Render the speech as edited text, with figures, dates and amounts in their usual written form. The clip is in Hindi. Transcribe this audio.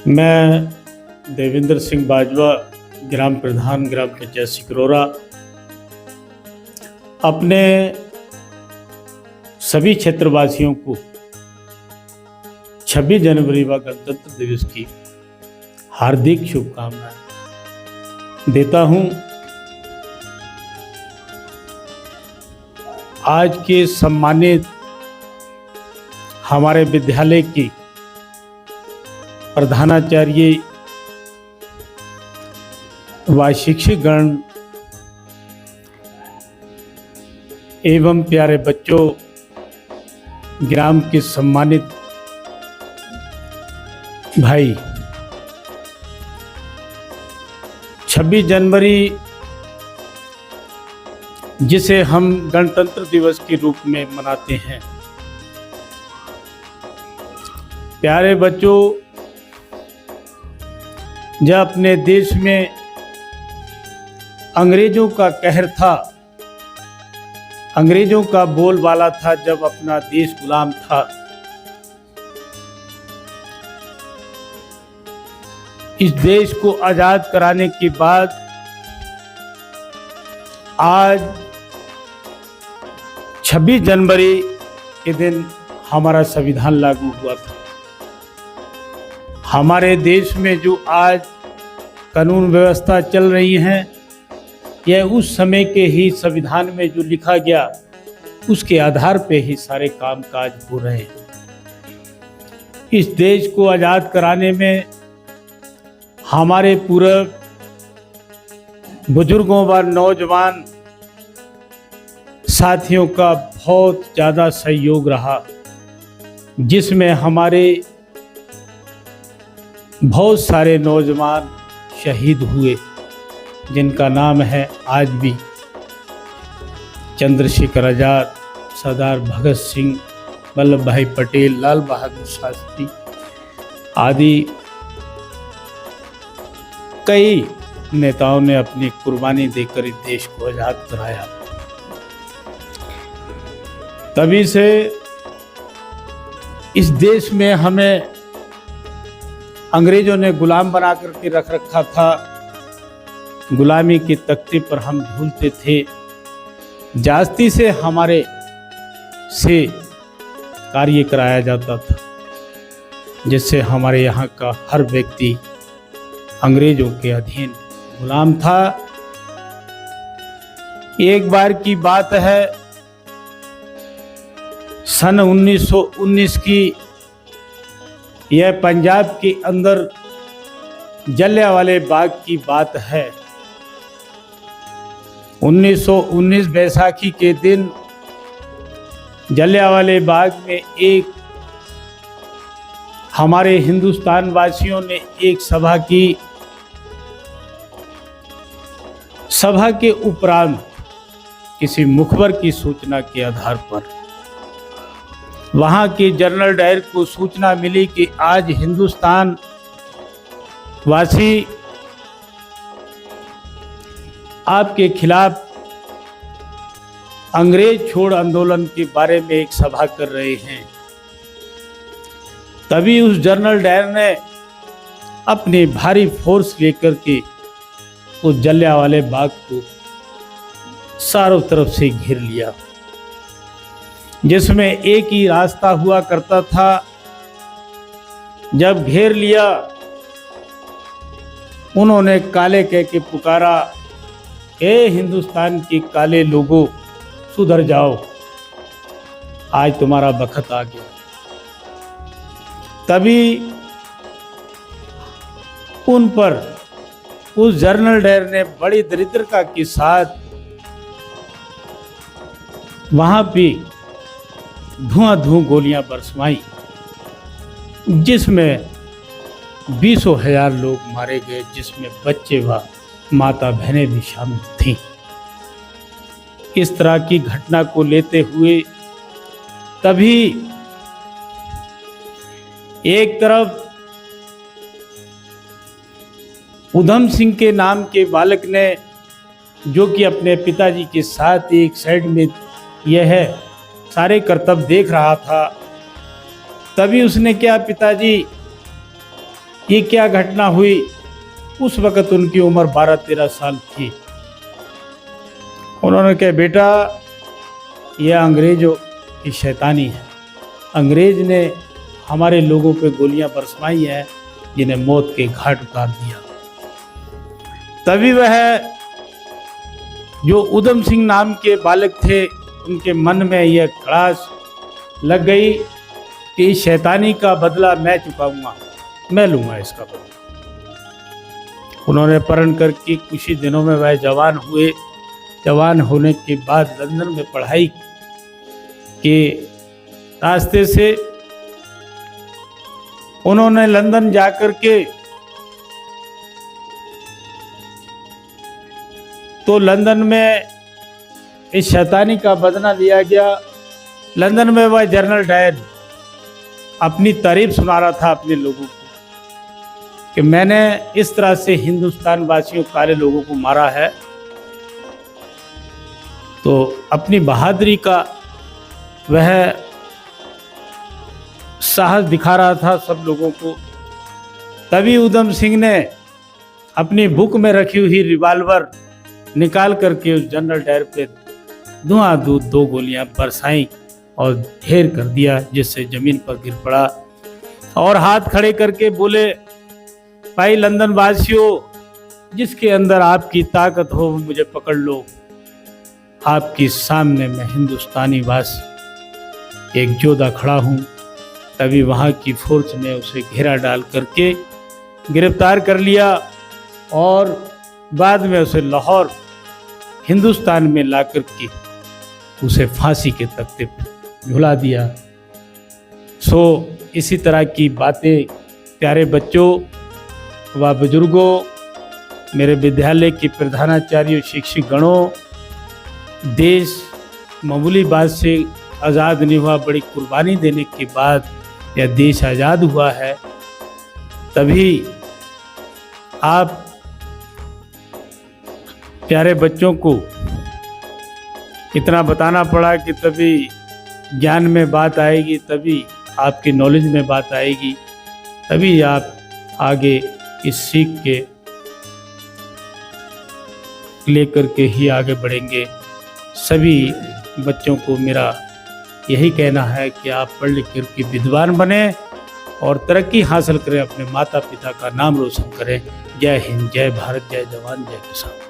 मैं देवेंद्र सिंह बाजवा, ग्राम प्रधान ग्राम पंचायत सिकरौरा, अपने सभी क्षेत्रवासियों को 26 जनवरी व गणतंत्र दिवस की हार्दिक शुभकामनाएं देता हूं। आज के सम्मानित हमारे विद्यालय की प्रधानाचार्य व शिक्षकगण एवं प्यारे बच्चों, ग्राम के सम्मानित भाई, 26 जनवरी जिसे हम गणतंत्र दिवस के रूप में मनाते हैं। प्यारे बच्चों, जब अपने देश में अंग्रेजों का कहर था, अंग्रेजों का बोलबाला था, जब अपना देश गुलाम था, इस देश को आजाद कराने के बाद आज 26 जनवरी के दिन हमारा संविधान लागू हुआ था। हमारे देश में जो आज कानून व्यवस्था चल रही है, यह उस समय के ही संविधान में जो लिखा गया उसके आधार पे ही सारे कामकाज हो रहे हैं। इस देश को आज़ाद कराने में हमारे पूर्व बुजुर्गों व नौजवान साथियों का बहुत ज़्यादा सहयोग रहा, जिसमें हमारे बहुत सारे नौजवान शहीद हुए, जिनका नाम है आज भी चंद्रशेखर आज़ाद, सरदार भगत सिंह, वल्लभ भाई पटेल, लाल बहादुर शास्त्री आदि कई नेताओं ने अपनी कुर्बानी देकर इस देश को आज़ाद कराया। तभी से इस देश में हमें अंग्रेजों ने गुलाम बना करके रख रखा था। गुलामी के तख्ते पर हम झूलते थे। जास्ती से हमारे से कार्य कराया जाता था, जिससे हमारे यहाँ का हर व्यक्ति अंग्रेजों के अधीन गुलाम था। एक बार की बात है, सन 1919 की, यह पंजाब के अंदर जलियांवाले बाग की बात है। 1919 बैसाखी के दिन जलियांवाले बाग में एक हमारे हिंदुस्तान वासियों ने एक सभा की। सभा के उपरांत किसी मुखबर की सूचना के आधार पर वहां के जनरल डायर को सूचना मिली कि आज हिंदुस्तान वासी आपके खिलाफ अंग्रेज छोड़ आंदोलन के बारे में एक सभा कर रहे हैं। तभी उस जनरल डायर ने अपनी भारी फोर्स लेकर के उस जलियांवाले बाग को चारों तरफ से घेर लिया, जिसमें एक ही रास्ता हुआ करता था। जब घेर लिया, उन्होंने काले कह के पुकारा, ए हिंदुस्तान के काले लोगों, सुधर जाओ, आज तुम्हारा बखत आ गया। तभी उन पर उस जनरल डायर ने बड़ी दरिद्रता के साथ वहां पे धुआं गोलियां बरसवाई, जिसमें 20,000 लोग मारे गए, जिसमें बच्चे व माता बहनें भी शामिल थीं। इस तरह की घटना को लेते हुए तभी एक तरफ उधम सिंह के नाम के बालक ने, जो कि अपने पिताजी के साथ एक साइड में यह है सारे कर्तव्य देख रहा था, तभी उसने क्या, पिताजी ये क्या घटना हुई। उस वक़्त उनकी उम्र 12-13 साल थी। उन्होंने कहा, बेटा यह अंग्रेज़ों की शैतानी है। अंग्रेज़ ने हमारे लोगों पे गोलियां बरसवाई हैं, जिन्हें मौत के घाट उतार दिया। तभी वह जो उधम सिंह नाम के बालक थे, उनके मन में यह खड़ास लग गई कि इस शैतानी का बदला मैं चुकाऊंगा, मैं लूँगा इसका बदला। उन्होंने प्रण करके कुछ ही दिनों में वह जवान हुए। जवान होने के बाद लंदन में पढ़ाई के रास्ते से उन्होंने लंदन जाकर के तो लंदन में इस शैतानी का बदला लिया गया। लंदन में वह जनरल डायर अपनी तारीफ सुना रहा था अपने लोगों को कि मैंने इस तरह से हिंदुस्तान वासियों काले लोगों को मारा है। तो अपनी बहादुरी का वह साहस दिखा रहा था सब लोगों को। तभी उधम सिंह ने अपनी बुक में रखी हुई रिवाल्वर निकाल करके उस जनरल डायर पे धुआंधार 2 गोलियां बरसाई और ढेर कर दिया, जिससे जमीन पर गिर पड़ा और हाथ खड़े करके बोले, भाई लंदन वासियों, जिसके अंदर आपकी ताकत हो मुझे पकड़ लो। आपके सामने मैं हिंदुस्तानी वासी एक योद्धा खड़ा हूँ। तभी वहाँ की फोर्स ने उसे घेरा डाल करके गिरफ्तार कर लिया और बाद में उसे लाहौर हिंदुस्तान में ला करके उसे फांसी के तख्ते पर झुला दिया। सो इसी तरह की बातें प्यारे बच्चों व बुजुर्गों, मेरे विद्यालय के प्रधानाचार्यों, शिक्षक गणों, देश मामूली बात से आज़ाद नहीं हुआ, बड़ी कुर्बानी देने के बाद यह देश आज़ाद हुआ है। तभी आप प्यारे बच्चों को इतना बताना पड़ा कि तभी ज्ञान में बात आएगी, तभी आपकी नॉलेज में बात आएगी, तभी आप आगे इस सीख के लेकर के ही आगे बढ़ेंगे। सभी बच्चों को मेरा यही कहना है कि आप पढ़ लिख कर के विद्वान बने और तरक्की हासिल करें, अपने माता पिता का नाम रोशन करें। जय हिंद, जय भारत, जय जवान, जय किसान।